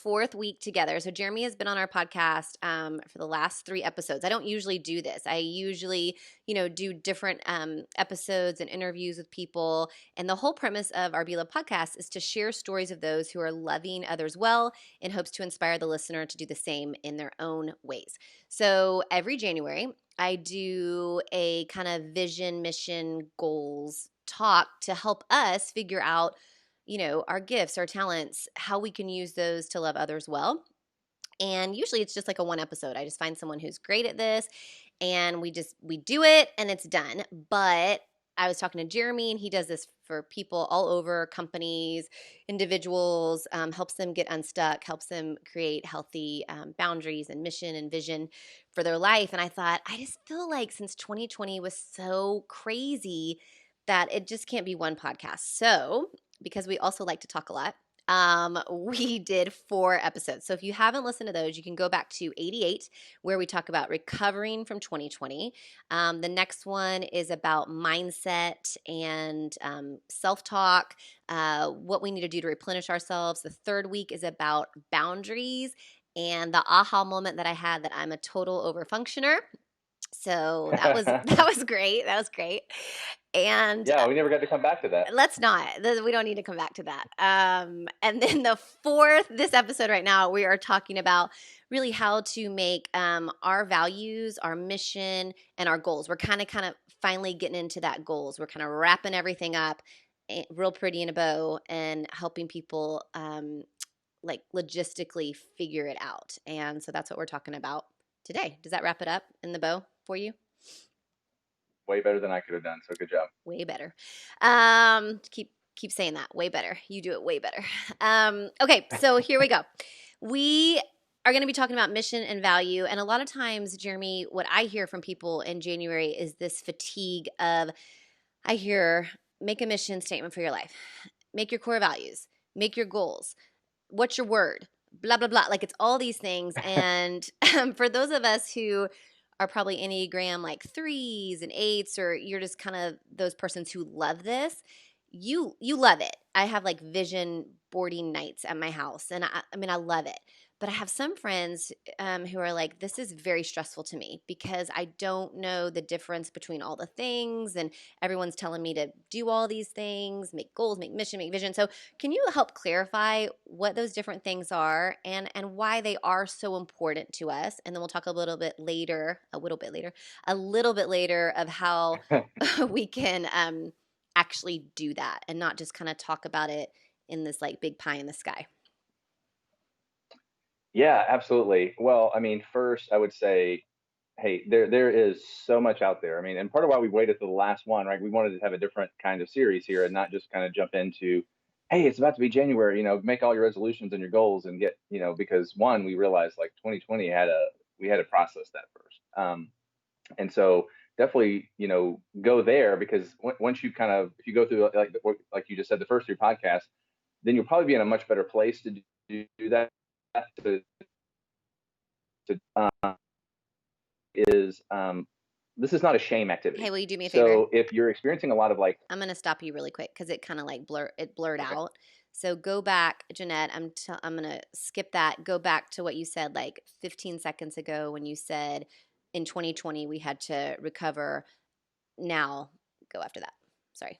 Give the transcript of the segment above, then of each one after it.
fourth week together. So Jeremy has been on our podcast for the last 3 episodes. I don't usually do this. I usually, do different episodes and interviews with people. And the whole premise of our Be Love podcast is to share stories of those who are loving others well in hopes to inspire the listener to do the same in their own ways. So every January, I do a kind of vision, mission, goals talk to help us figure out our gifts, our talents, how we can use those to love others well. And usually it's just like a one episode. I just find someone who's great at this and we do it and it's done. But I was talking to Jeremy and he does this for people all over, companies, individuals, helps them get unstuck, helps them create healthy boundaries and mission and vision for their life. And I thought, I just feel like since 2020 was so crazy that it just can't be one podcast. So because we also like to talk a lot, we did 4 episodes. So if you haven't listened to those, you can go back to 88, where we talk about recovering from 2020. The next one is about mindset and self-talk, what we need to do to replenish ourselves. The third week is about boundaries and the aha moment that I had that I'm a total overfunctioner. So that was that was great. That was great. And Yeah, we never got to come back to that. let's not. We don't need to come back to that. And then the this episode right now, we are talking about really how to make our values, our mission, and our goals. We're kind of finally getting into that goals. We're kind of wrapping everything up real pretty in a bow and helping people like logistically figure it out. And so that's what we're talking about today. Does that wrap it up in the bow for you? Way better than I could have done. So good job. Way better. Keep saying that. Way better. You do it way better. Okay, so here we go. We are going to be talking about mission and value. And a lot of times, Jeremy, what I hear from people in January is this fatigue of, I hear, make a mission statement for your life. Make your core values. Make your goals. What's your word? Blah, blah, blah. Like it's all these things. And for those of us who are probably Enneagram like 3s and 8s, or you're just kind of those persons who love this, you love it. I have like vision boarding nights at my house, and I mean, I love it. But I have some friends who are like, this is very stressful to me because I don't know the difference between all the things, and everyone's telling me to do all these things, make goals, make mission, make vision. So can you help clarify what those different things are and why they are so important to us? And then we'll talk a little bit later of how we can actually do that and not just kind of talk about it in this like big pie in the sky. Yeah, absolutely. Well, I mean, first I would say, hey, there is so much out there. I mean, and part of why we waited for the last one, right? We wanted to have a different kind of series here and not just kind of jump into, hey, it's about to be January, make all your resolutions and your goals and get, because one, we realized like 2020 we had to process that first. And so definitely, go there because once you if you go through like you just said, the first 3 podcasts, then you'll probably be in a much better place to do that. To is This is not a shame activity. Hey, will you do me a favor? So if you're experiencing a lot of like, I'm going to stop you really quick because it kind of like blurred okay. out. So go back, Jeanette. I'm going to skip that. Go back to what you said like 15 seconds ago when you said in 2020 we had to recover. Now go after that. Sorry.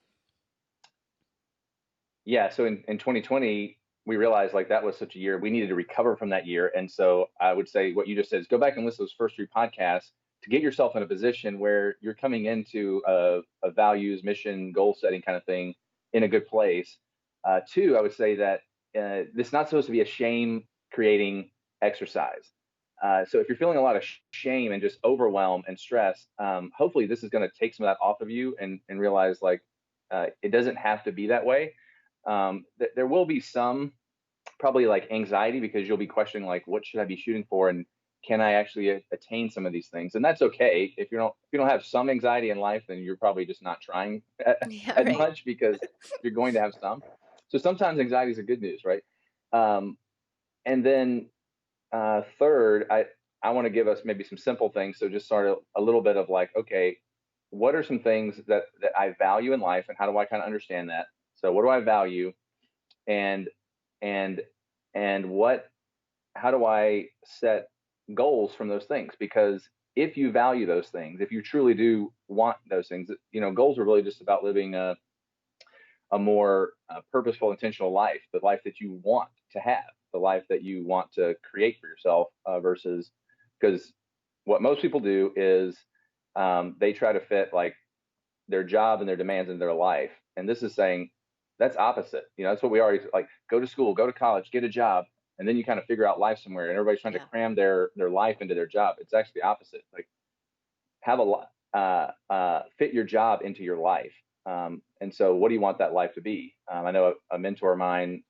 Yeah. So in 2020, we realized like that was such a year we needed to recover from that year. And so I would say what you just said is go back and listen to those first 3 podcasts to get yourself in a position where you're coming into a values, mission, goal setting kind of thing in a good place. 2, I would say that this is not supposed to be a shame creating exercise. So if you're feeling a lot of shame and just overwhelm and stress, hopefully this is going to take some of that off of you and realize like it doesn't have to be that way. There will be some probably like anxiety because you'll be questioning like what should I be shooting for and can I actually attain some of these things? And that's okay. If you don't have some anxiety in life, then you're probably just not trying as right. much because you're going to have some. So sometimes anxiety is a good news, right? And then third, I want to give us maybe some simple things. So just sort of a little bit of like, okay, what are some things that I value in life and how do I kind of understand that? So what do I value and what how do I set goals from those things? Because if you value those things, if you truly do want those things, goals are really just about living a more purposeful, intentional life, the life that you want to have, the life that you want to create for yourself, versus, because what most people do is they try to fit like their job and their demands in their life. And this is saying that's opposite. That's what we already like: go to school, go to college, get a job, and then you kind of figure out life somewhere. And everybody's trying to Yeah. cram their life into their job. It's actually the opposite. Like, have fit your job into your life. And so, what do you want that life to be? I know a mentor of mine.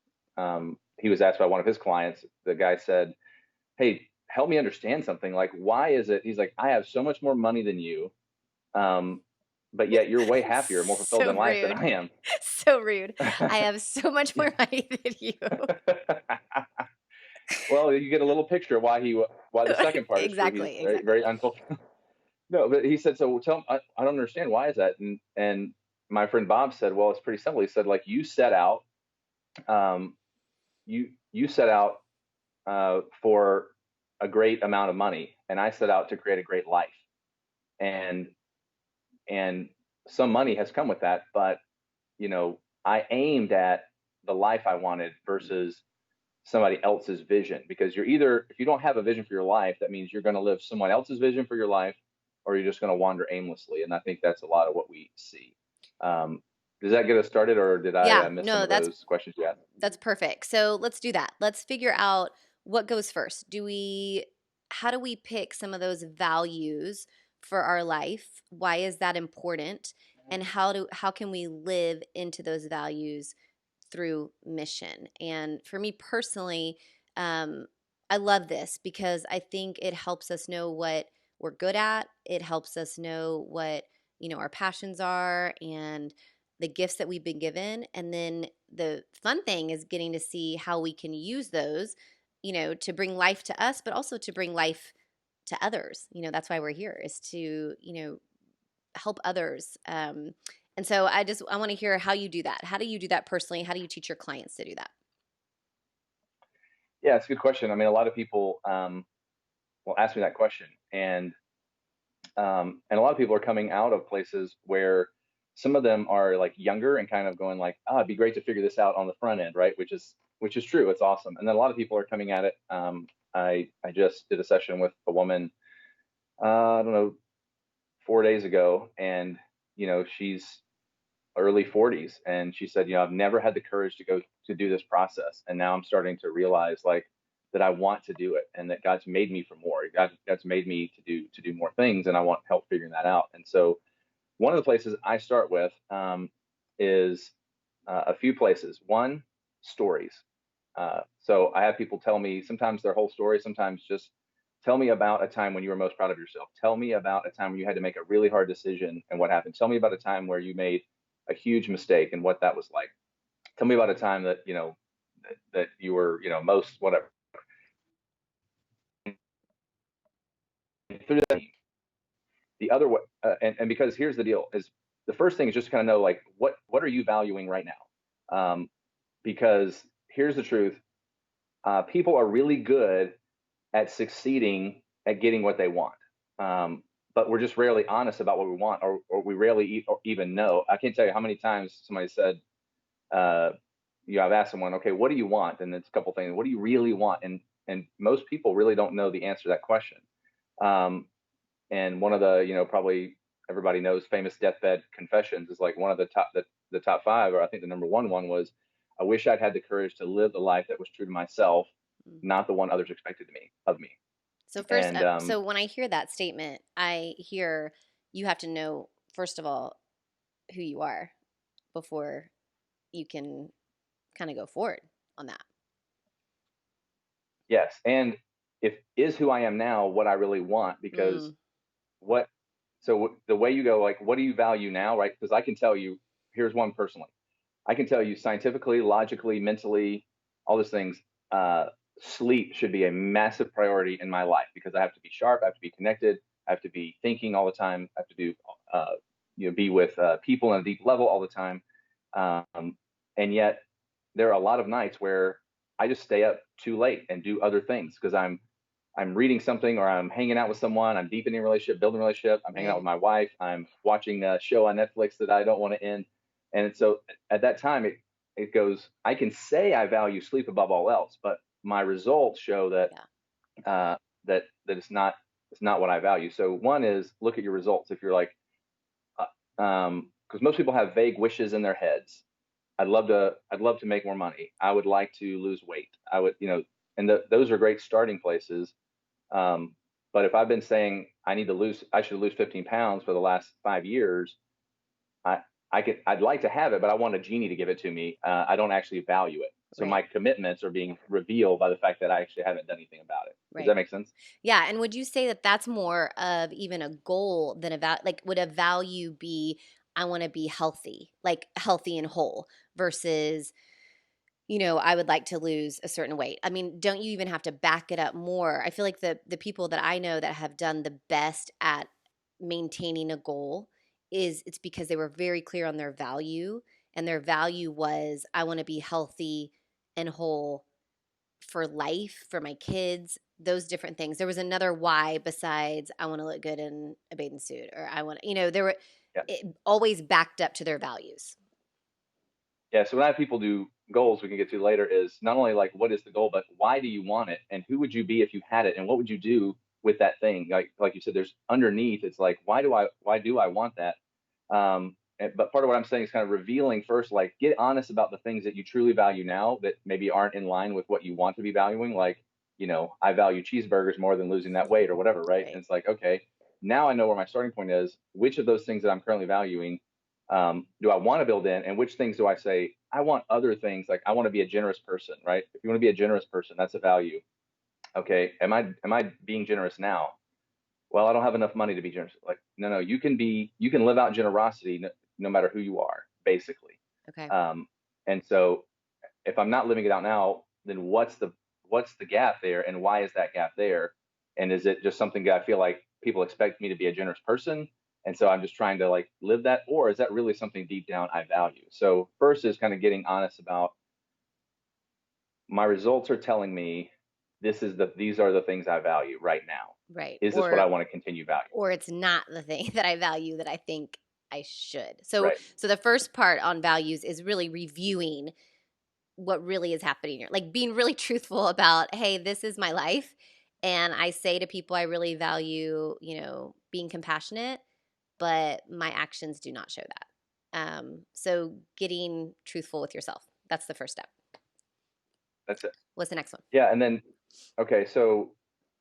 He was asked by one of his clients. The guy said, "Hey, help me understand something. Like, why is it?" He's like, "I have so much more money than you, but yet you're way happier, more fulfilled So in life than rude. I am." So rude. I have so much more money than you. Well, you get a little picture of why the second part is true. He's Exactly. very, Exactly. very unfulfilled. No, but he said, "So tell him, I don't understand, why is that?" And my friend Bob said, "Well, it's pretty simple." He said, like, you set out, um, you set out for a great amount of money, and I set out to create a great life, and and some money has come with that, but I aimed at the life I wanted versus somebody else's vision. Because if you don't have a vision for your life, that means you're going to live someone else's vision for your life, or you're just going to wander aimlessly. And I think that's a lot of what we see. Does that get us started, or did I Yeah. miss some No, of those questions you asked? that's perfect. So let's do that. Let's figure out what goes first. How do we pick some of those values for our life? Why is that important? And how can we live into those values through mission? And for me personally, um, I love this because I think it helps us know what we're good at. It helps us know what, our passions are and the gifts that we've been given. And then the fun thing is getting to see how we can use those, to bring life to us, but also to bring life to others. That's why we're here, is to, help others. And so I want to hear how you do that. How do you do that personally? How do you teach your clients to do that? Yeah, it's a good question. I mean, a lot of people will ask me that question, and a lot of people are coming out of places where some of them are like younger and kind of going like, "Ah, it'd be great to figure this out on the front end," right? Which is true. It's awesome. And then a lot of people are coming at it. I just did a session with a woman, I don't know, 4 days ago, and she's early 40s, and she said, "I've never had the courage to go to do this process, and now I'm starting to realize like that I want to do it, and that God's made me for more. God's made me to do more things, and I want help figuring that out." And so one of the places I start with is a few places. One, stories. So I have people tell me sometimes their whole story, sometimes just tell me about a time when you were most proud of yourself. Tell me about a time when you had to make a really hard decision and what happened. Tell me about a time where you made a huge mistake and what that was like. Tell me about a time that that you were most whatever. Through that, the other way, and because here's the deal: is the first thing is just to kind of know like what are you valuing right now, because here's the truth: people are really good at succeeding at getting what they want. But we're just rarely honest about what we want, or we rarely even know. I can't tell you how many times somebody said, uh, I've asked someone, "Okay, what do you want?" And it's a couple things. What do you really want? And most people really don't know the answer to that question. Um, and one of the, probably everybody knows, famous deathbed confessions is like one of the top five, or I think the number one was, "I wish I'd had the courage to live the life that was true to myself, Mm. not the one others expected of me." So first, And so when I hear that statement, I hear you have to know first of all who you are before you can kind of go forward on that. yes, and if is who I am now what I really want? Because Mm, what so the way you go like, what do you value now, right? Because I can tell you, here's one personally. I can tell you scientifically, logically, mentally, all those things. Sleep should be a massive priority in my life because I have to be sharp, I have to be connected, I have to be thinking all the time, I have to uh, be with people on a deep level all the time. And yet, there are a lot of nights where I just stay up too late and do other things because I'm reading something or I'm hanging out with someone. I'm deepening a relationship, building a relationship. I'm hanging out with Right. my wife. I'm watching a show on Netflix that I don't want to end. And so at that time, it goes. I can say I value sleep above all else, but my results show that Yeah. it's not what I value. So one is look at your results. If you're like, because most people have vague wishes in their heads. I'd love to make more money. I would like to lose weight. I would, and those are great starting places. But if I've been saying I should lose 15 pounds for the last 5 years, I, I'd like to have it, but I want a genie to give it to me. I don't actually value it. So my Right. commitments are being revealed by the fact that I actually haven't done anything about it. Does Right. that make sense? Yeah, and would you say that that's more of even a goal than like would a value be I want to be healthy, like healthy and whole versus I would like to lose a certain weight. I mean, don't you even have to back it up more? I feel like the people that I know that have done the best at maintaining a goal is it's because they were very clear on their value, and their value was I want to be healthy and whole for life, for my kids, those different things. There was another why besides I want to look good in a bathing suit or I want, there were Yeah. always backed up to their values. Yeah. So when I have people do goals, we can get to later, is not only like what is the goal, but why do you want it, and who would you be if you had it, and what would you do with that thing? Like you said, there's underneath. It's like why do I want that? But part of what I'm saying is kind of revealing first, like get honest about the things that you truly value now that maybe aren't in line with what you want to be valuing. Like, I value cheeseburgers more than losing that weight or whatever, right? Right. And it's like, okay, now I know where my starting point is. Which of those things that I'm currently valuing do I want to build in, and which things do I say I want other things? Like I want to be a generous person, right? If you want to be a generous person, that's a value. Okay, am I being generous now? Well, I don't have enough money to be generous. Like, no, you can live out generosity no matter who you are, basically. Okay. And so if I'm not living it out now, then what's the gap there, and why is that gap there? And is it just something that I feel like people expect me to be a generous person, and so I'm just trying to like live that, or is that really something deep down I value? So first is kind of getting honest about my results are telling me these are the things I value right now. Right. Is this what I want to continue valuing? Or it's not the thing that I value that I think I should. So Right. so the first part on values is really reviewing what really is happening here. Like being really truthful about, hey, this is my life. And I say to people I really value, being compassionate, but my actions do not show that. So getting truthful with yourself. That's the first step. That's it. What's the next one? Yeah, and then okay, so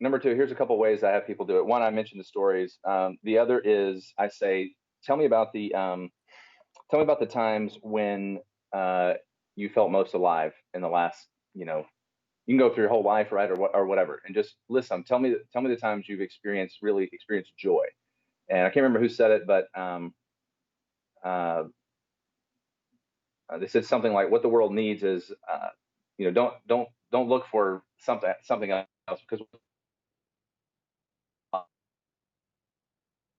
number two, here's a couple ways I have people do it. One, I mentioned the stories. The other is I say, tell me about the times when you felt most alive in the last, you can go through your whole life, right, or whatever, and just list them. Tell me the times you've really experienced joy. And I can't remember who said it, but uh, they said something like, "What the world needs is, don't look for something else, because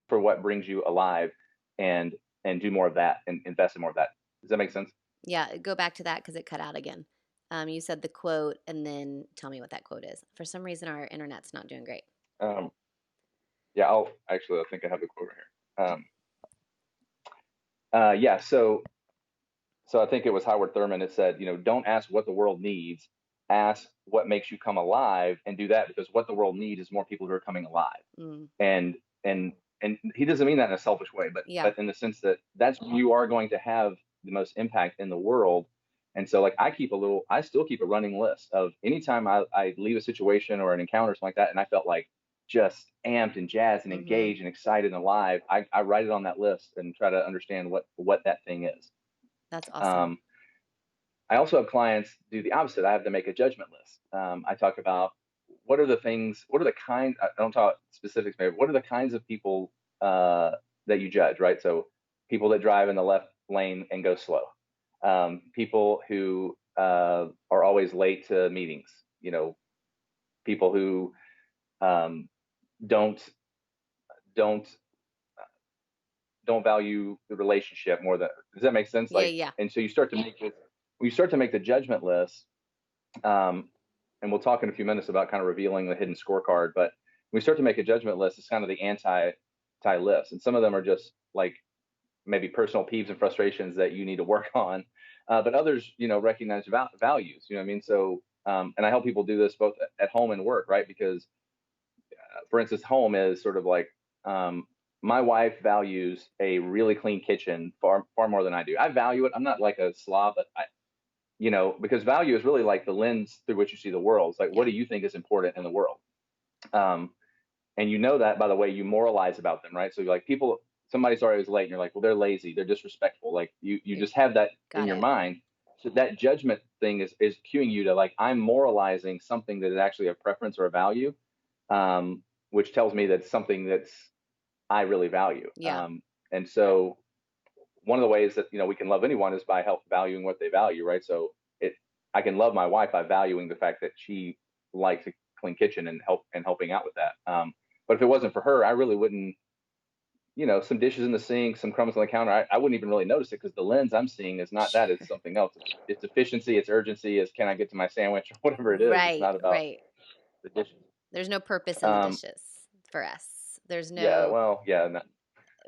for what brings you alive, and do more of that and invest in more of that." Does that make sense? Yeah, go back to that because it cut out again. You said the quote and then tell me what that quote is. For some reason, our internet's not doing great. Um, yeah, I think I have the quote right here. Yeah, so I think it was Howard Thurman that said, don't ask what the world needs, ask what makes you come alive, and do that, because what the world needs is more people who are coming alive. Mm, And and and he doesn't mean that in a selfish way, but yeah. in the sense that that's when you are going to have the most impact in the world. And so like I still keep a running list of anytime I leave a situation or an encounter or something like that, and I felt like just amped and jazzed and Mm-hmm. engaged and excited and alive, I write it on that list and try to understand what that thing is. That's awesome. Um, I also have clients do the opposite. I have to make a judgment list. I talk about what are the kinds, I don't talk specifics, maybe, what are the kinds of people that you judge, right? So people that drive in the left lane and go slow, people who are always late to meetings, people who um, don't, don't, don't value the relationship more than, does that make sense? Yeah, Like, yeah. and so you start to make this, when you start to make the judgment list, And we'll talk in a few minutes about kind of revealing the hidden scorecard. But when we start to make a judgment list, it's kind of the anti list. And some of them are just like maybe personal peeves and frustrations that you need to work on. But others, recognize values, you know what I mean? So, and I help people do this both at home and work, right? Because, for instance, home is sort of like, my wife values a really clean kitchen far, far more than I do. I value it. I'm not like a slob, but because value is really like the lens through which you see the world. It's like, what Yeah. do you think is important in the world? Um, and that by the way you moralize about them, right? So you're like, somebody's always late, and you're like, well, they're lazy, they're disrespectful. Like you You just have that in got your it. mind. So that judgment thing is cueing you to like, I'm moralizing something that is actually a preference or a value, which tells me that something that's I really value. Yeah. And so one of the ways that we can love anyone is by valuing what they value, right? So I can love my wife by valuing the fact that she likes a clean kitchen and helping out with that. But if it wasn't for her, I really wouldn't. Some dishes in the sink, some crumbs on the counter, I wouldn't even really notice it because the lens I'm seeing is not that; it's Sure. something else. It's efficiency, it's urgency, it's can I get to my sandwich or whatever it is. It's Right, not about right. the dishes. There's no purpose in the Um, dishes for us. There's yeah, no well, yeah, no,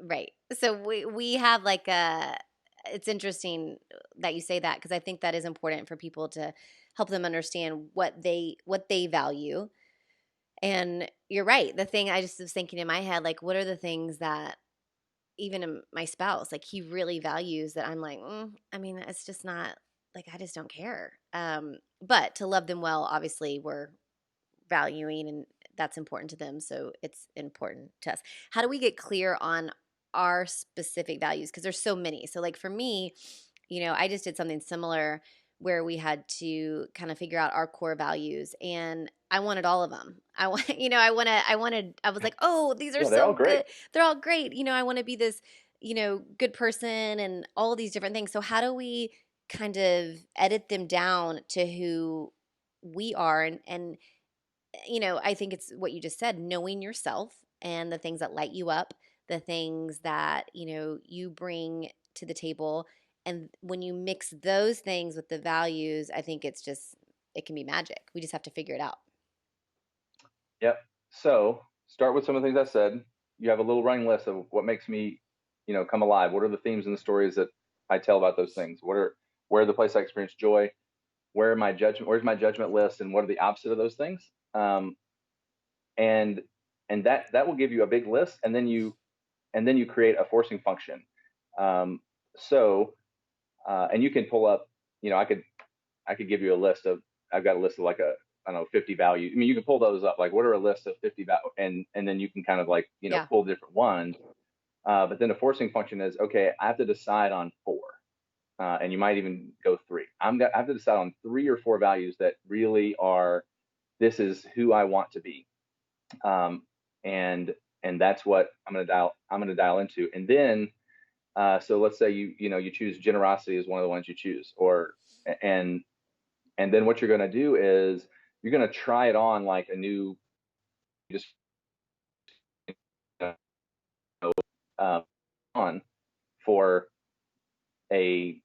right. So we have like a it's interesting that you say that because I think that is important for people to help them understand what they value. And you're right. The thing I just was thinking in my head, like, what are the things that even my spouse, like, he really values that I'm like, I mean, it's just not like I just don't care. But to love them well, obviously, we're valuing and that's important to them. So it's important to us. How do we get clear on our specific values? Because there's so many. So, like, for me, I just did something similar where we had to kind of figure out our core values and I wanted all of them. I want, I was like, oh, these are yeah, they're all so great. good. They're all great. I want to be this, good person and all these different things. So, how do we kind of edit them down to who we are and I think it's what you just said, knowing yourself and the things that light you up, the things that, you bring to the table. And when you mix those things with the values, I think it can be magic. We just have to figure it out. Yep. So start with some of the things I said. You have a little running list of what makes me, come alive. What are the themes and the stories that I tell about those things? Where are the place I experience joy? Where's my judgment list, and what are the opposite of those things? And that will give you a big list, and then you create a forcing function. Um, so and you can pull up, I could give you a list of, I've got a list of like I don't know, 50 values. I mean, you can pull those up, like what are a list of 50 and then you can kind of like, Yeah. pull different ones. But then the forcing function is, okay, I have to decide on four. And you might even go three. I have to decide on 3 or 4 values that really are, this is who I want to be. Um, and, and that's what I'm going to dial into. And then, so let's say you choose generosity as one of the ones you choose, and and then what you're going to do is you're going to try it on like a new, just uh, on for a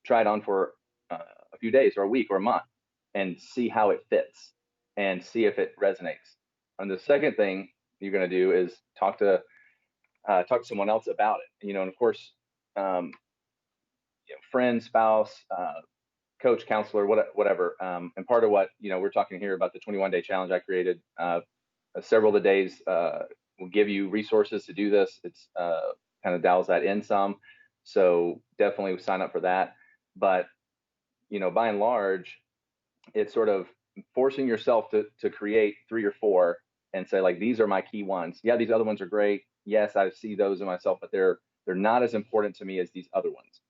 try it on for a few days or a week or a month and see how it fits and see if it resonates. And the second thing you're going to do is talk to someone else about it. And of course, um, friend, spouse, coach, counselor, whatever. And part of what we're talking here about the 21-day challenge I created. Several of the days will give you resources to do this. It's kind of dials that in some, so definitely sign up for that. But by and large, it's sort of forcing yourself to create 3 or 4 and say like, these are my key ones. Yeah, these other ones are great. Yes, I see those in myself, but they're not as important to me as these other ones.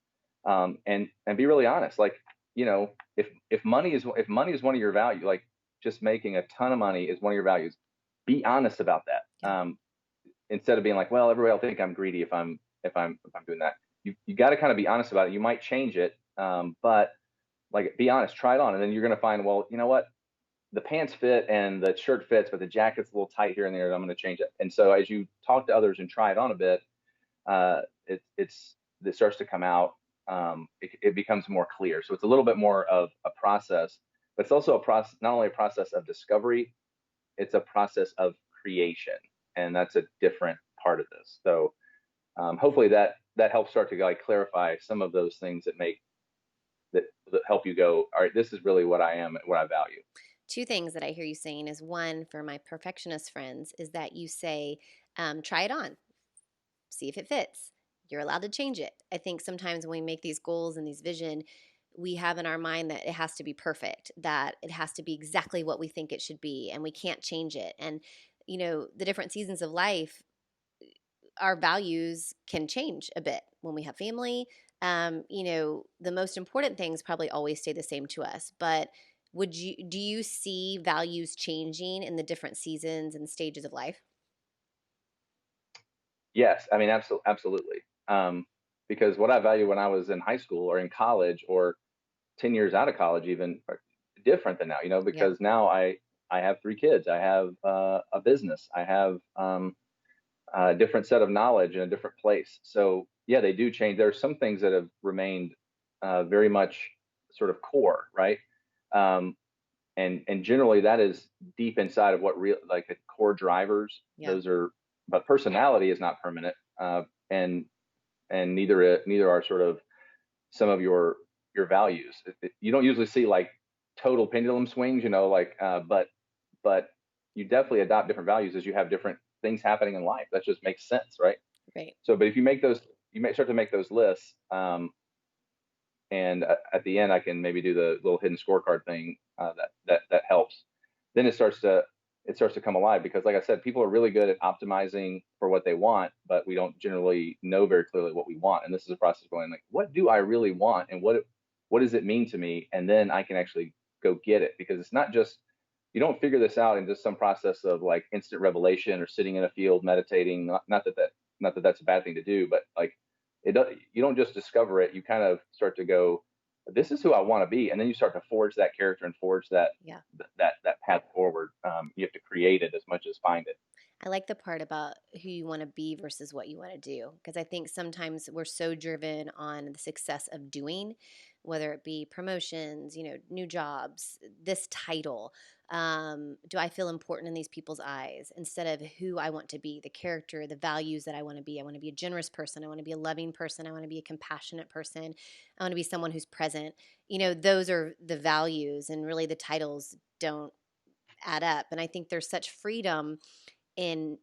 And be really honest. Like, if money is one of your values, like just making a ton of money is one of your values, be honest about that. Yeah. Instead of being like, well, everybody will think I'm greedy if I'm doing that. You got to kind of be honest about it. You might change it, but like, be honest, try it on, and then you're going to find, well, you know what, the pants fit and the shirt fits, but the jacket's a little tight here and there. I'm going to change it. And so as you talk to others and try it on a bit, it starts to come out. It becomes more clear. So it's a little bit more of a process but it's also a process, not only a process of discovery, it's a process of creation, and that's a different part of this. So hopefully that helps start to like clarify some of those things that help you go, all right, this is really what I am, what I value. Two things that I hear you saying is one, for my perfectionist friends, is that you say, try it on, see if it fits. You're allowed to change it. I think sometimes when we make these goals and these vision, we have in our mind that it has to be perfect, that it has to be exactly what we think it should be, and we can't change it. And, the different seasons of life, our values can change a bit when we have family. The most important things probably always stay the same to us, but do you see values changing in the different seasons and stages of life? Yes, I mean, absolutely. Because what I value when I was in high school or in college or 10 years out of college even are different than now, Yeah. because now I have 3 kids, I have a business, I have a different set of knowledge in a different place. So yeah, they do change. There are some things that have remained very much sort of core, right? Um, and generally that is deep inside of what real like the core drivers. Yeah. Those are, but personality is not permanent, and neither are sort of some of your values. You don't usually see like total pendulum swings, like but you definitely adopt different values as you have different things happening in life. That just makes sense, right? Right. So, but if you make those, you may start to make those lists, and at the end, I can maybe do the little hidden scorecard thing that helps. Then it starts to come alive because, like I said, people are really good at optimizing for what they want, but we don't generally know very clearly what we want. And this is a process of going like, what do I really want, and what does it mean to me? And then I can actually go get it, because it's not just, you don't figure this out in just some process of like instant revelation or sitting in a field meditating. Not that that's a bad thing to do, but like you don't just discover it. You kind of start to go, this is who I want to be, and then you start to forge that character and forge Yeah. that path forward. You have to create it as much as find it. I like the part about who you want to be versus what you want to do, because I think sometimes we're so driven on the success of doing, whether it be promotions, new jobs, this title. Do I feel important in these people's eyes, instead of who I want to be, the character, the values that I want to be? I want to be a generous person. I want to be a loving person. I want to be a compassionate person. I want to be someone who's present. Those are the values, and really the titles don't add up. And I think there's such freedom in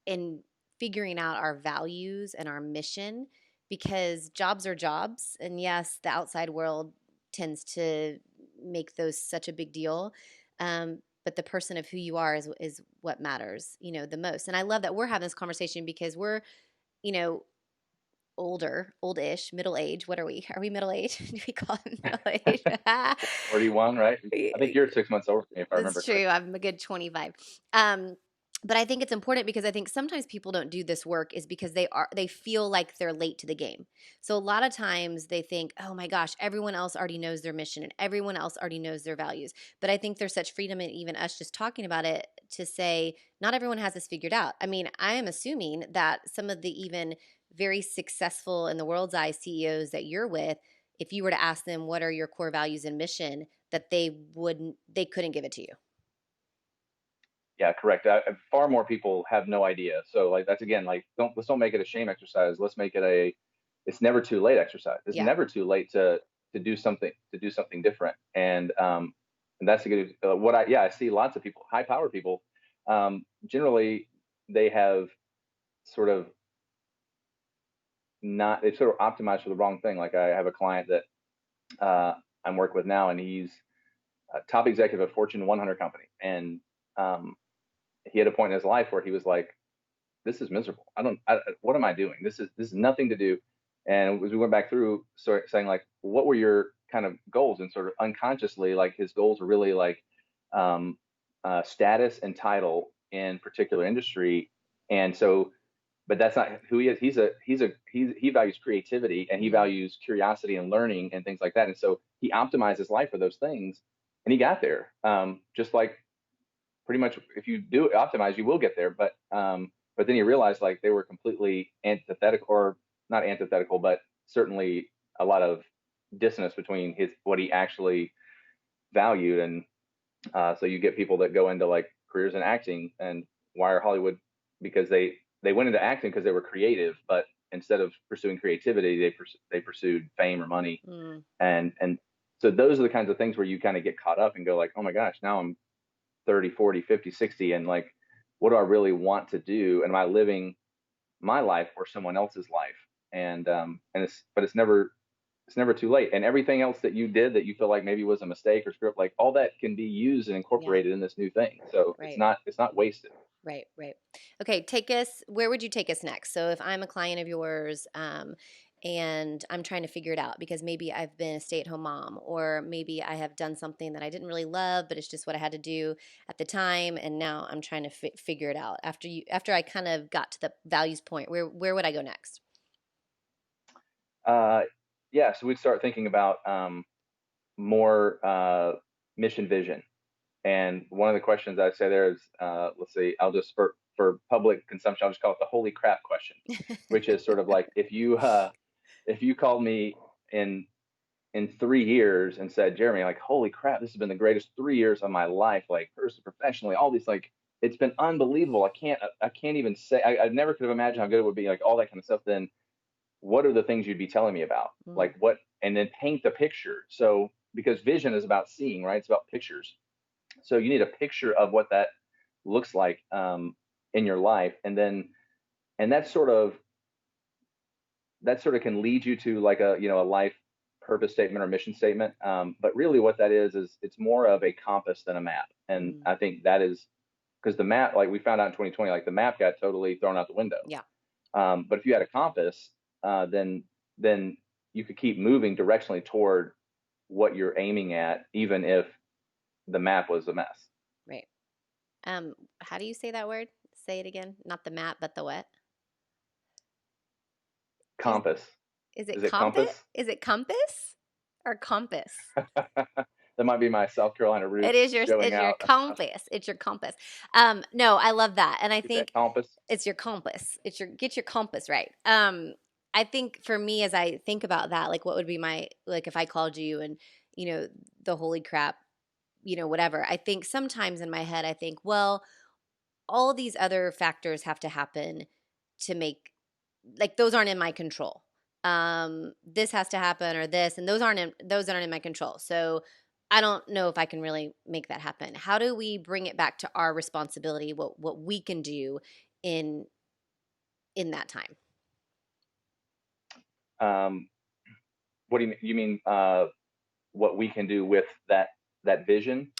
in figuring out our values and our mission, because jobs are jobs, and yes, the outside world tends to make those such a big deal, but the person of who you are is what matters, the most. And I love that we're having this conversation because we're, you know oldish, middle age. What are we? Are we middle age? Do we call it middle age? 41, right? I think you're 6 months over me if I remember That's true. correctly. I'm a good 25. Um, but I think it's important because I think sometimes people don't do this work is because they feel like they're late to the game. So a lot of times they think, "Oh my gosh, everyone else already knows their mission and everyone else already knows their values." But I think there's such freedom in even us just talking about it to say not everyone has this figured out. I mean, I am assuming that some of the even very successful in the world's eye CEOs that you're with, if you were to ask them what are your core values and mission, that they couldn't give it to you. Yeah, correct. Far more people have no idea. So like that's again like, let's don't make it a shame exercise. Let's make it a it's never too late exercise. It's Yeah. never too late to do something different. And that's a good what I yeah I see lots of people, high power people. Generally, they have sort of not they sort of optimized for the wrong thing. Like I have a client that I'm working with now, and he's a top executive of a Fortune 100 company, and um, he had a point in his life where he was like, this is miserable. What am I doing? This is nothing to do. And as we went back through, saying like, what were your kind of goals? And sort of unconsciously, like his goals were really like um, status and title in particular industry. And so, but that's not who he is. He values creativity, and he Hmm. values curiosity and learning and things like that. And so he optimized his life for those things, and he got there. Just like pretty much if you do optimize, you will get there. But then he realized like they were completely antithetical, or not antithetical, but certainly a lot of dissonance between his what he actually valued. And so you get people that go into like careers in acting, and why are Hollywood? Because they went into acting because they were creative, but instead of pursuing creativity, they pursued fame or money. Mm, And so those are the kinds of things where you kind of get caught up and go like, oh my gosh, now I'm 30, 40, 50, 60, and like, what do I really want to do? And am I living my life or someone else's life? And it's never too late. And everything else that you did that you feel like maybe was a mistake or script, like all that can be used and yeah, incorporated in this new thing. So right. it's not wasted. Right, right. Okay, where would you take us next? So if I'm a client of yours, and I'm trying to figure it out because maybe I've been a stay-at-home mom, or maybe I have done something that I didn't really love, but it's just what I had to do at the time, and now I'm trying to figure it out. After I kind of got to the values point, where would I go next? Uh, yeah, so we'd start thinking about more mission vision. And one of the questions I'd say there is, let's see, I'll just for public consumption, I'll just call it the holy crap question, which is sort of like if you called me in 3 years and said, Jeremy, like, holy crap, this has been the greatest 3 years of my life, like personally, professionally, all these like it's been unbelievable. I can't even say I never could have imagined how good it would be, like all that kind of stuff. Then what are the things you'd be telling me about? Mm, Like what, and then paint the picture. So because vision is about seeing, right? It's about pictures. So you need a picture of what that looks like in your life, and then and that sort of can lead you to like a a life purpose statement or mission statement. But really, what that is it's more of a compass than a map. And mm, I think that is because the map, like we found out in 2020, like the map got totally thrown out the window. yeah. But if you had a compass, then you could keep moving directionally toward what you're aiming at, even if the map was a mess. Right. How do you say that word? Say it again. Not the map, but the what? Did you, Compass. is it Is it compass? compass? Is it compass or compass? That might be my South Carolina It roots is your showing it's your out. compass. It's your compass. No, I love that. And I Get that think compass. it's your compass. It's your get your compass right. I think for me as I think about that, like what would be my like if I called you and, you know, the holy crap, whatever. I think sometimes in my head I think, well, all these other factors have to happen to make like those aren't in my control. This has to happen or this, and those aren't in my control. So I don't know if I can really make that happen. How do we bring it back to our responsibility? What we can do in that time? Um, what do you mean? You mean what we can do with that vision?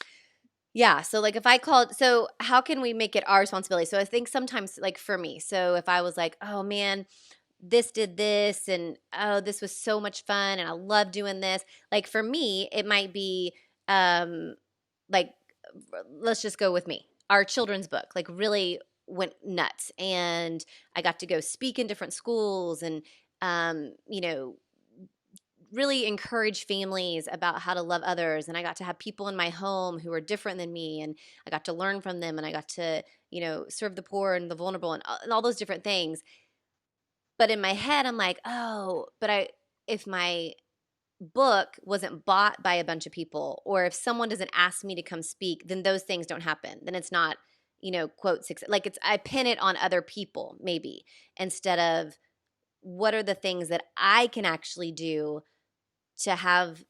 Yeah. So like if I called, so how can we make it our responsibility? So I think sometimes like for me, so if I was like, oh man, this did this and oh this was so much fun and I love doing this, like for me it might be like let's just go with me, our children's book like really went nuts and I got to go speak in different schools and really encourage families about how to love others, and I got to have people in my home who are different than me and I got to learn from them and I got to serve the poor and the vulnerable and all those different things. But in my head, I'm like, oh, but if my book wasn't bought by a bunch of people, or if someone doesn't ask me to come speak, then those things don't happen. Then it's not, quote success. Like I pin it on other people maybe instead of what are the things that I can actually do to have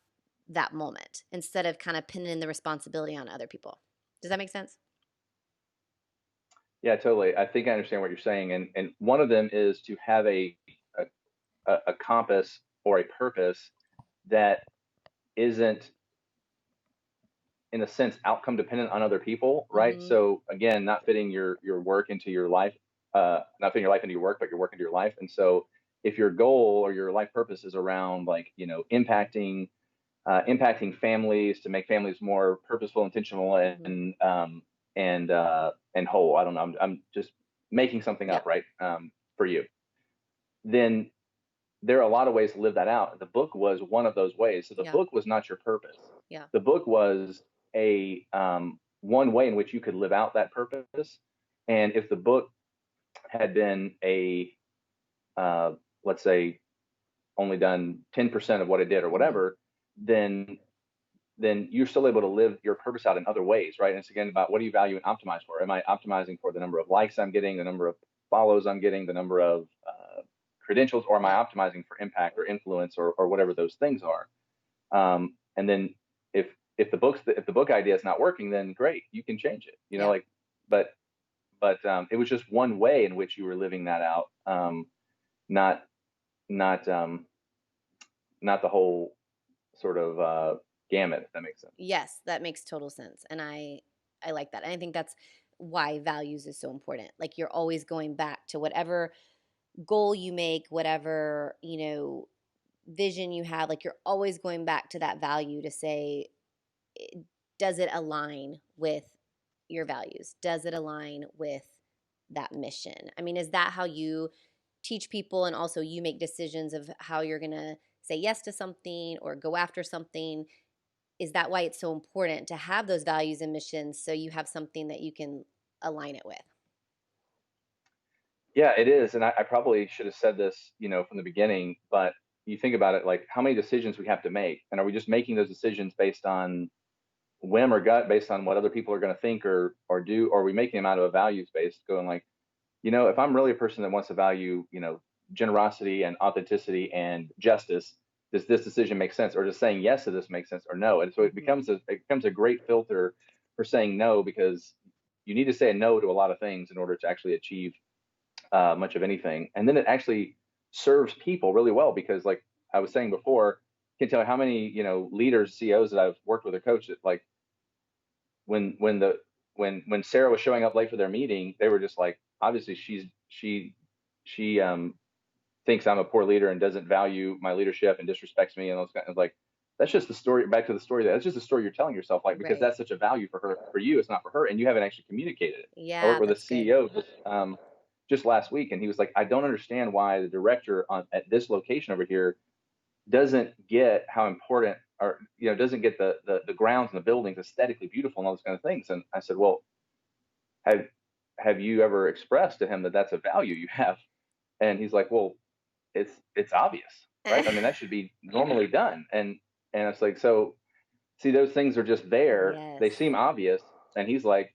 that moment instead of kind of pinning the responsibility on other people. Does that make sense? Yeah, totally. I think I understand what you're saying, and one of them is to have a compass or a purpose that isn't, in a sense, outcome dependent on other people, right? Mm-hmm. So again, not fitting your work into your life, not fitting your life into your work, but your work into your life. And so if your goal or your life purpose is around like impacting families to make families more purposeful, intentional, Mm-hmm. and whole. I don't know. I'm just making something Yeah. up, right? For you, then there are a lot of ways to live that out. The book was one of those ways. So the Yeah. book was not your purpose. Yeah. The book was a one way in which you could live out that purpose. And if the book had been uh, let's say, only done 10% of what it did or Mm-hmm. whatever, then then you're still able to live your purpose out in other ways, right? And it's again about what do you value and optimize for? Am I optimizing for the number of likes I'm getting, the number of follows I'm getting, the number of credentials, or am I Yeah. optimizing for impact or influence or whatever those things are? And then if the book idea is not working, then great, you can change it. You know, Yeah. like, but it was just one way in which you were living that out, not not not the whole sort of gamut, if that makes sense. Yes, that makes total sense. And I like that. And I think that's why values is so important. Like you're always going back to whatever goal you make, whatever, vision you have, like you're always going back to that value to say, does it align with your values? Does it align with that mission? I mean, is that how you teach people and also you make decisions of how you're going to say yes to something or go after something? Is that why it's so important to have those values and missions so you have something that you can align it with? Yeah, it is. And I probably should have said this, from the beginning, but you think about it, like how many decisions we have to make. And are we just making those decisions based on whim or gut, based on what other people are going to think or do? Or are we making them out of a values based going like, if I'm really a person that wants to value, generosity and authenticity and justice, does this decision make sense? Or does saying yes to this make sense or no? And so Mm-hmm. it becomes a great filter for saying no, because you need to say no to a lot of things in order to actually achieve much of anything. And then it actually serves people really well because, like I was saying before, I can tell you how many leaders, CEOs that I've worked with or coached that like when Sarah was showing up late for their meeting, they were just like, obviously she thinks I'm a poor leader and doesn't value my leadership and disrespects me and those kind of like. That's just the story. Back to the story. That's just the story you're telling yourself, like because Right. that's such a value for her. For you, it's not for her, and you haven't actually communicated it. I worked Yeah, with a that's good. CEO just last week, and he was like, I don't understand why the director at this location over here doesn't get how important, or doesn't get the grounds and the buildings aesthetically beautiful and all those kind of things. And I said, well, have have you ever expressed to him that that's a value you have? And he's like, well, it's obvious, right? I mean, that should be normally done. And it's like, so see, those things are just there. They Yes. seem obvious. And he's like,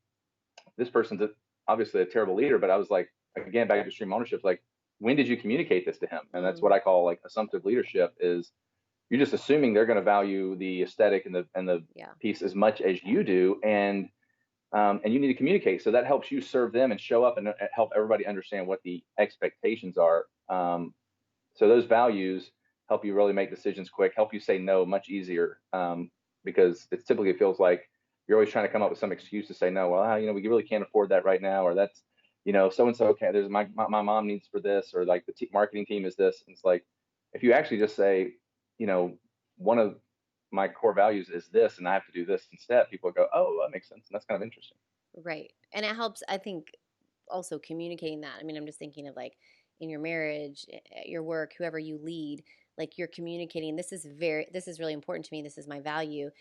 this person's obviously a terrible leader. But I was like, again, back to stream ownership, like, when did you communicate this to him? And that's what Mm, I call like assumptive leadership. Is you're just assuming they're going to value the aesthetic and the yeah. piece as much as you do, and you need to communicate. So that helps you serve them and show up and help everybody understand what the expectations are. So those values help you really make decisions quick, help you say no much easier, because it's typically it feels like you're always trying to come up with some excuse to say no. Well, we really can't afford that right now, or that's so and so. Okay, there's my mom needs for this, or like the marketing team is this. And it's like if you actually just say, one of my core values is this, and I have to do this instead. People go, oh, that makes sense, and that's kind of interesting. Right. And it helps, I think, also communicating that. I mean, I'm just thinking of like in your marriage, at your work, whoever you lead, like you're communicating, this is really important to me. This is my value.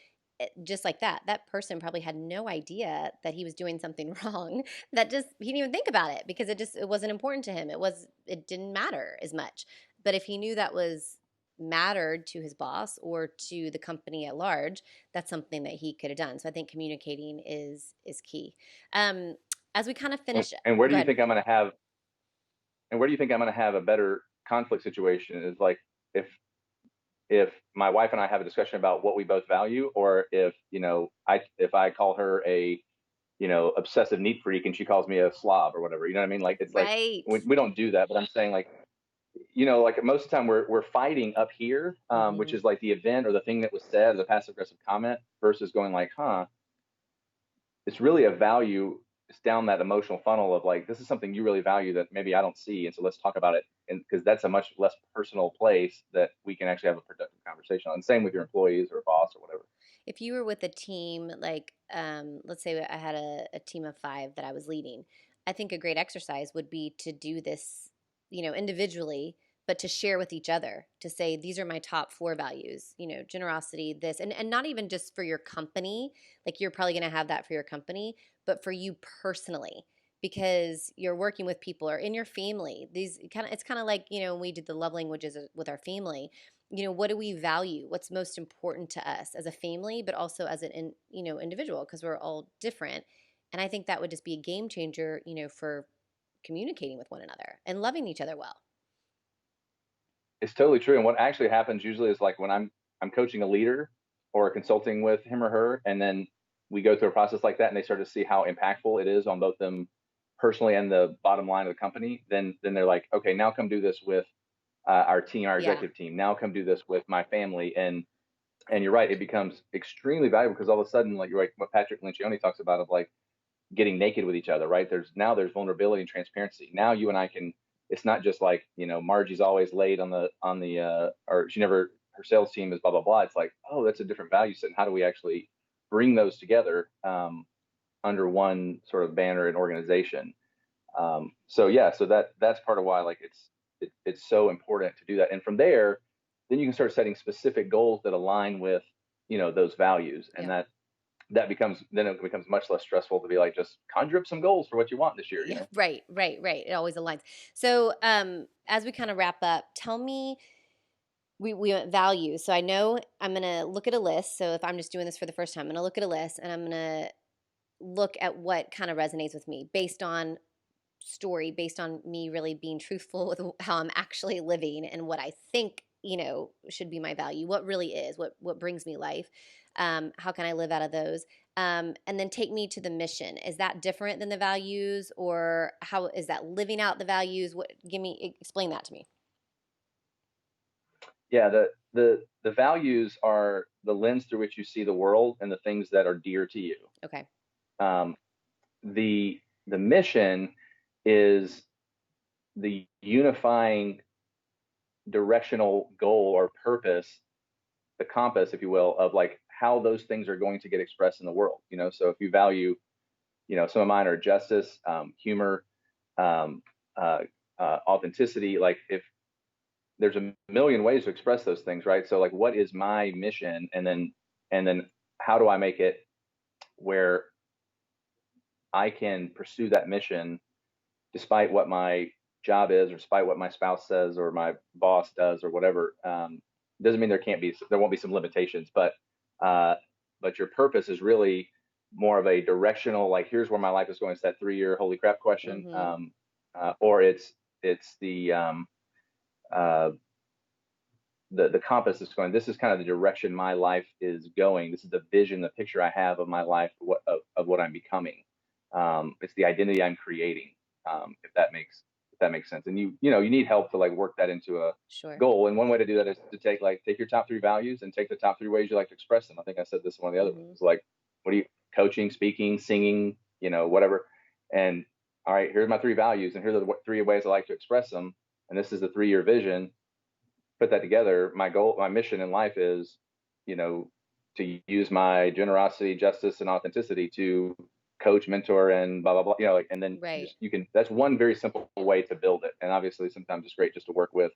Just like that, that person probably had no idea that he was doing something wrong. That just, he didn't even think about it because it wasn't important to him. It didn't matter as much. But if he knew that was mattered to his boss or to the company at large, that's something that he could have done. So I think communicating is key. Um, as we kind of And, finish, and where do go you ahead. think I'm going to have and where do you think I'm going to have a better conflict situation? Is like if my wife and I have a discussion about what we both value, or if if I call her a obsessive neat freak and she calls me a slob or whatever. You know what I mean? Like it's like Right. we don't do that, but I'm saying like like most of the time we're fighting up here, which Hmm. is like the event or the thing that was said, or the passive aggressive comment, versus going like, it's really a value. It's down that emotional funnel of like, this is something you really value that maybe I don't see, and so let's talk about it. And because that's a much less personal place that we can actually have a productive conversation on. And same with your employees or boss or whatever. If you were with a team, like let's say I had a team of five that I was leading, I think a great exercise would be to do this, individually, but to share with each other, to say, these are my top four values, generosity, this, and not even just for your company, like you're probably going to have that for your company, but for you personally, because you're working with people or in your family. It's kind of like, when we did the love languages with our family, what do we value? What's most important to us as a family, but also as an individual, because we're all different. And I think that would just be a game changer, for communicating with one another and loving each other well. It's totally true. And what actually happens usually is like when I'm coaching a leader or consulting with him or her, and then we go through a process like that, and they start to see how impactful it is on both them personally and the bottom line of the company. Then they're like, okay, now come do this with our team, our Yeah. executive team. Now come do this with my family. And you're right, it becomes extremely valuable because all of a sudden, like you're right, what Patrick Lencioni talks about of like getting naked with each other, right? There's vulnerability and transparency. Now you and I can. It's not just like Margie's always late on the or she never her sales team is blah blah blah. It's like, oh, that's a different value set. And how do we actually bring those together under one sort of banner and organization? So yeah, so that's part of why like it's so important to do that. And from there, then you can start setting specific goals that align with those values, and Yeah. that becomes then it becomes much less stressful to be like just conjure up some goals for what you want this year. Yeah. Right. Right. Right. It always aligns. So, as we kind of wrap up, tell me, we went values. So I know I'm gonna look at a list. So if I'm just doing this for the first time, I'm gonna look at a list and I'm gonna look at what kind of resonates with me based on story, based on me really being truthful with how I'm actually living and what I think, should be my value, what really is, what brings me life. How can I live out of those? And then take me to the mission. Is that different than the values, or how is that living out the values? Explain that to me. Yeah, the values are the lens through which you see the world and the things that are dear to you. Okay. Um, the mission is the unifying directional goal or purpose, the compass, if you will, of like how those things are going to get expressed in the world. So if you value, some of mine are justice, humor, um, uh, authenticity. Like if there's a million ways to express those things, right? So like, what is my mission, and then how do I make it where I can pursue that mission despite what my job is, or despite what my spouse says, or my boss does, or whatever. Doesn't mean there won't be some limitations, uh, but your purpose is really more of a directional, like here's where my life is going. It's that 3-year holy crap question, Mm-hmm. or it's uh, the compass is going. This is kind of the direction my life is going. This is the vision, the picture I have of my life, of what I'm becoming. It's the identity I'm creating. If that makes sense. And you need help to like work that into a Sure. goal. And one way to do that is to take your top 3 values and take the top 3 ways you like to express them. I think I said this in one of the other ones. Mm-hmm. It's like, what are you coaching, speaking, singing, whatever. And all right, here's my 3 values, and here's the 3 ways I like to express them. And this is the 3-year vision. Put that together. My goal, my mission in life is, you know, to use my generosity, justice, and authenticity to coach, mentor, and blah blah blah. And then Right. you can. That's one very simple way to build it. And obviously, sometimes it's great just to work with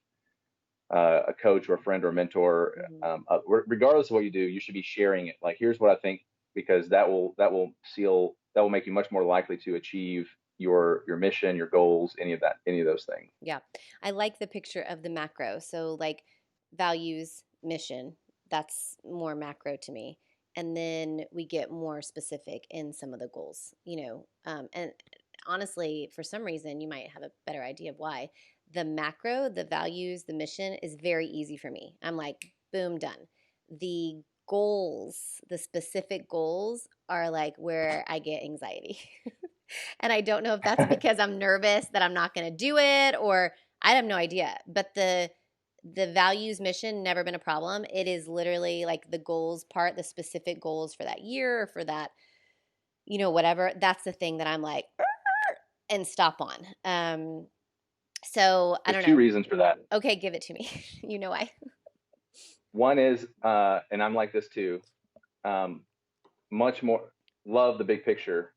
a coach or a friend or a mentor. Mm-hmm. Regardless of what you do, you should be sharing it. Like, here's what I think, because that will make you much more likely to achieve your mission, your goals, any of those things. Yeah. I like the picture of the macro. So, like, values, mission, that's more macro to me. And then we get more specific in some of the goals, and honestly, for some reason, you might have a better idea of why. The macro, the values, the mission is very easy for me. I'm like, boom, done. The goals, the specific goals are like where I get anxiety. And I don't know if that's because I'm nervous that I'm not going to do it, or I have no idea. But the values mission never been a problem. It is literally like the goals part, the specific goals for that year or for that, whatever. That's the thing that I'm like and stop on. So I There's don't 2 know. reasons for that. Okay, give it to me. You know why? One is, and I'm like this too, um, much more love the big picture.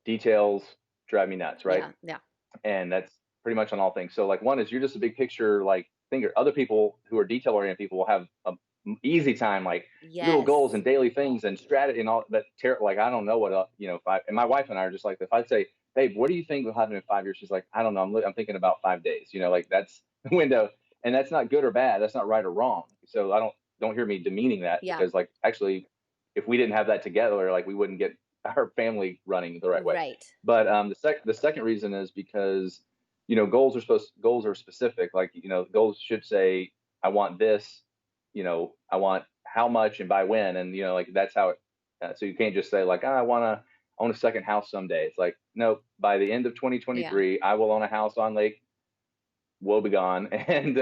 Details drive me nuts, right? Yeah, yeah. And that's pretty much on all things. So like, one is you're just a big picture like thinker. Other people who are detail oriented people will have a easy time like little Yes. goals and daily things and strategy and all that. Like, I don't know what if I, and my wife and I are just like, if I'd say, babe, what do you think will happen in 5 years? She's like, I don't know. I'm thinking about 5 days. Like, that's the window. And that's not good or bad. That's not right or wrong. so don't hear me demeaning that, Yeah. because like actually, if we didn't have that together, like we wouldn't get our family running the right way. Right. But the second reason is because goals are specific. Like goals should say, I want this, I want how much and by when, and like that's how it. So you can't just say like, I want to own a second house someday. It's like, no, by the end of Yeah. 2023, I will own a house on Lake Wobegon, and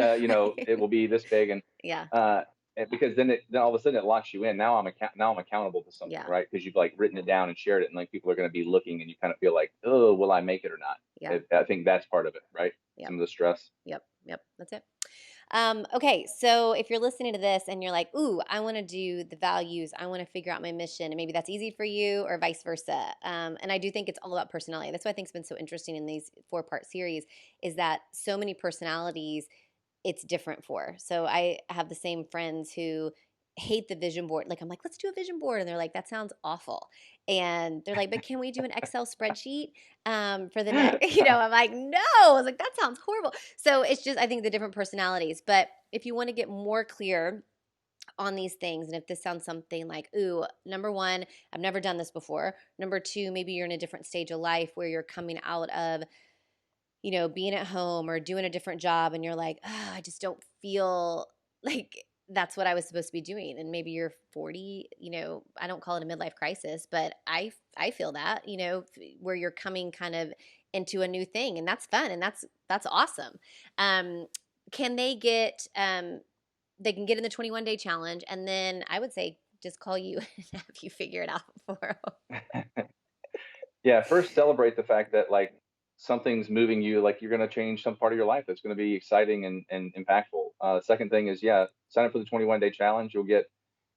it will be this big, Yeah. uh, because then all of a sudden it locks you in. Now I'm accountable to something, Yeah. right? Because you've like written it down and shared it, and like people are going to be looking, and you kind of feel like, oh, will I make it or not? Yeah. I think that's part of it, right? Yep. Some of the stress. Yep. Yep. That's it. Okay, so if you're listening to this and you're like, ooh, I want to do the values, I want to figure out my mission, and maybe that's easy for you or vice versa. And I do think it's all about personality. That's what I think's been so interesting in these 4-part series is that so many personalities it's different for. So I have the same friends who hate the vision board. Like I'm like, let's do a vision board. And they're like, that sounds awful. And they're like, but can we do an Excel spreadsheet for the next, I'm like, no. I was like, that sounds horrible. So it's just, I think the different personalities. But if you want to get more clear on these things, and if this sounds something like, ooh, number one, I've never done this before. Number two, maybe you're in a different stage of life where you're coming out of being at home or doing a different job and you're like, oh, I just don't feel like that's what I was supposed to be doing. And maybe you're 40, I don't call it a midlife crisis, but I feel that, where you're coming kind of into a new thing and that's fun and that's awesome. Um, can they can get in the 21-day challenge and then I would say just call you and have you figure it out for 'em. Yeah, first celebrate the fact that like something's moving you, like you're going to change some part of your life that's going to be exciting and impactful. Second thing is, yeah, sign up for the 21-day challenge. You'll get,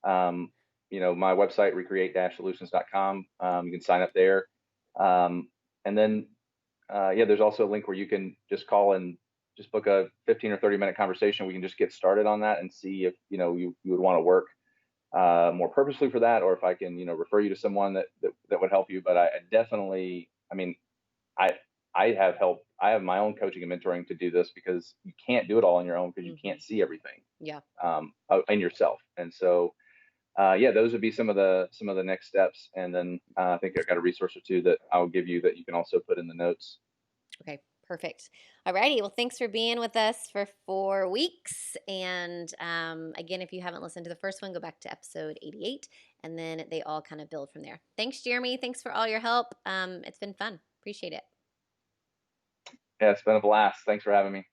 um, my website, recreate-solutions.com. You can sign up there. And then, yeah, there's also a link where you can just call and just book a 15 or 30-minute conversation. We can just get started on that and see if, you would want to work more purposely for that, or if I can, refer you to someone that would help you. But I definitely, I mean, I I have help. I have my own coaching and mentoring to do this because you can't do it all on your own because you Mhm. can't see everything Yeah. in yourself. And so, yeah, those would be some of the next steps. And then I think I've got a resource or two that I'll give you that you can also put in the notes. Okay, perfect. Alrighty. Well, thanks for being with us for 4 weeks. And again, if you haven't listened to the first one, go back to episode 88, and then they all kind of build from there. Thanks, Jeremy. Thanks for all your help. It's been fun. Appreciate it. Yeah, it's been a blast. Thanks for having me.